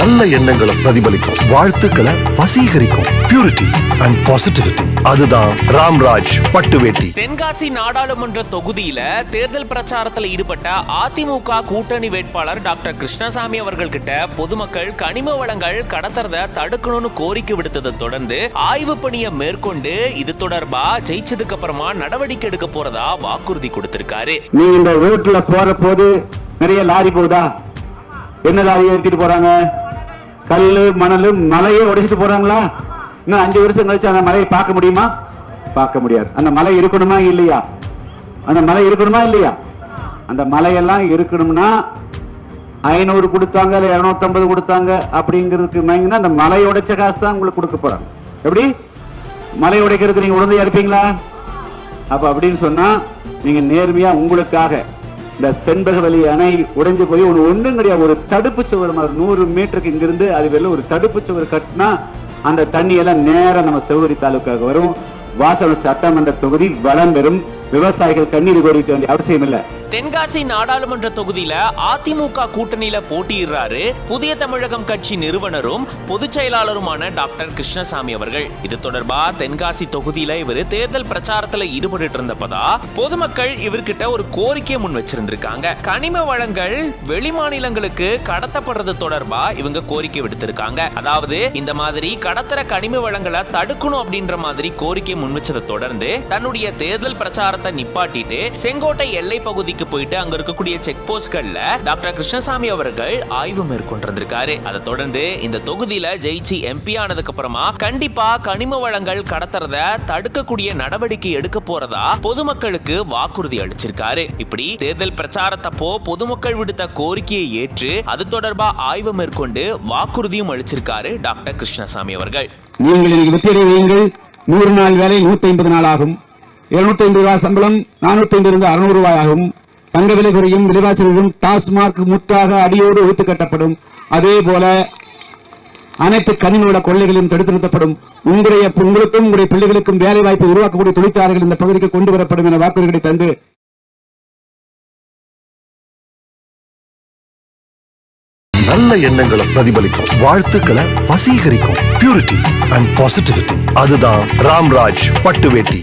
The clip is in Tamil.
நல்ல எண்ணங்களை பிரதிபலிக்கும், வாழ்த்துக்களை வசீகரிக்கும். பியூரிட்டி அண்ட் பாசிட்டிவிட்டி, அதுதான் ராம்ராஜ் பட்டு வேட்டி. தென்காசி நாடாளுமன்ற தொகுதியில தேர்தல் பிரச்சாரத்தில் ஈடுபட்ட அதிமுக கூட்டணி வேட்பாளர் டாக்டர் கிருஷ்ணசாமி அவர்கள் கிட்ட பொதுமக்கள் கனிம வளங்கள் கடத்துறத தடுக்கணும்னு கோரிக்கை விடுத்ததை தொடர்ந்து ஆய்வு பணியை மேற்கொண்டு இது தொடர்பா ஜெயிச்சதுக்கு அப்புறமா நடவடிக்கை எடுக்க போறதா வாக்குறுதி கொடுத்திருக்காரு. நீங்க இந்த ரோட்ல போற போது நிறைய லாரி போகுதா? என்ன லாரி ஏற்றிட்டு போறாங்க? கல்லு மணலு மலையை உடைச்சிட்டு போறாங்களா? இன்னும் 5 வருஷம் கழிச்சு அந்த மலையை பார்க்க முடியுமா? பார்க்க முடியாது. அந்த மலை இருக்கணுமா இல்லையா? அந்த மலை இருக்கணுமா இல்லையா? அந்த மலையெல்லாம் இருக்கணும்னா 500 கொடுத்தாங்க, 250 கொடுத்தாங்க அப்படிங்கிறதுக்கு மயங்கினா அந்த மலை உடைச்ச காசு தான் உங்களுக்கு கொடுக்க போறாங்க. எப்படி மலை உடைக்கிறதுக்கு நீங்க உடனே இருப்பீங்களா? அப்ப அப்படின்னு சொன்னா நீங்க நேர்மையா உங்களுக்காக இந்த செண்பகவல்லி அணை உடைஞ்சு போய் ஒண்ணும் கிடையாது, ஒரு தடுப்பு சுவர் 100 மீட்டருக்கு இங்கிருந்து அது வெளில ஒரு தடுப்பு சுவர் கட்டினா அந்த தண்ணி எல்லாம் நேரம் நம்ம சிவகிரி தாலுக்காக வரும். வாசவன் சட்டமன்ற தொகுதி வளம் பெறும். விவசாயிகள் கண்ணீர் கோரிக்க வேண்டிய அவசியம் இல்லை. தென்காசி நாடாளுமன்ற தொகுதியில அதிமுக கூட்டணியில போட்டியிடுறாரு புதிய தமிழகம் கட்சி நிறுவனரும் பொதுச் செயலாளருமான டாக்டர் கிருஷ்ணசாமி அவர்கள். இது தொடர்பா தென்காசி தொகுதியில இவர் தேர்தல் பிரச்சாரத்துல ஈடுபட்டு இருந்தப்பதா பொதுமக்கள் இவர்கிட்ட ஒரு கோரிக்கை முன் வச்சிருந்திருக்காங்க. கனிம வளங்கள் வெளிமாநிலங்களுக்கு கடத்தப்படுறது தொடர்பா இவங்க கோரிக்கை விடுத்திருக்காங்க. அதாவது இந்த மாதிரி கடத்தற கனிம வளங்களை தடுக்கணும் அப்படின்ற மாதிரி கோரிக்கை முன் வச்சதை தொடர்ந்து தன்னுடைய தேர்தல் பிரச்சாரத்தை நிப்பாட்டிட்டு செங்கோட்டை எல்லை பகுதிக்கு போயிட்டு அங்க இருக்கக்கூடிய செக் போஸ்ட்கள்ல டாக்டர் கிருஷ்ணசாமி அவர்கள் ஆய்வு மேற்கொண்டிருக்காரு. அதை தொடர்ந்து இந்த தொகுதியில ஜெயிச்சு எம்பி ஆனதுக்கு அப்புறமா கண்டிப்பா கனிம வளங்கள் கடத்துறத தடுக்கக்கூடிய நடவடிக்கை எடுக்க போறதா பொதுமக்களுக்கு வாக்குறுதி அளிச்சிருக்காரு. இப்படி தேர்தல் பிரச்சாரத்தப்போ பொதுமக்கள் விடுத்த கோரிக்கையை ஏற்று அது தொடர்பா ஆய்வு மேற்கொண்டு வாக்குறுதியும் அளிச்சிருக்காரு டாக்டர் கிருஷ்ணசாமி அவர்கள். நீங்கள் வெற்றியடைவீர்கள். 100 நாள் வேலை 150 நாள் ஆகும். 250 ரூபாய் சம்பளம் 450 600 ரூபாய் ஆகும். தங்க விலை குறையும், விலைவாசிகளும் டாஸ்மாக் முற்றாக அடியோடு ஒழித்து கட்டப்படும். அதே போல அனைத்து கனிமவள கொள்ளைகளையும் தடுத்து நிறுத்தப்படும். உங்களுக்கும் உங்களுடைய பிள்ளைகளுக்கும் வேலை வாய்ப்பை உருவாக்கக்கூடிய தொழிற்சாலைகள் இந்த பகுதிக்கு கொண்டு வரப்படும் என வாக்குறுதிகளை தந்து நல்ல எண்ணங்களை பிரதிபலிக்கும், வாழ்த்துக்களை வசீகரிக்கும். பியூரிட்டி அண்ட் பாசிட்டிவிட்டி, அதுதான் ராம்ராஜ் பட்டு வேட்டி.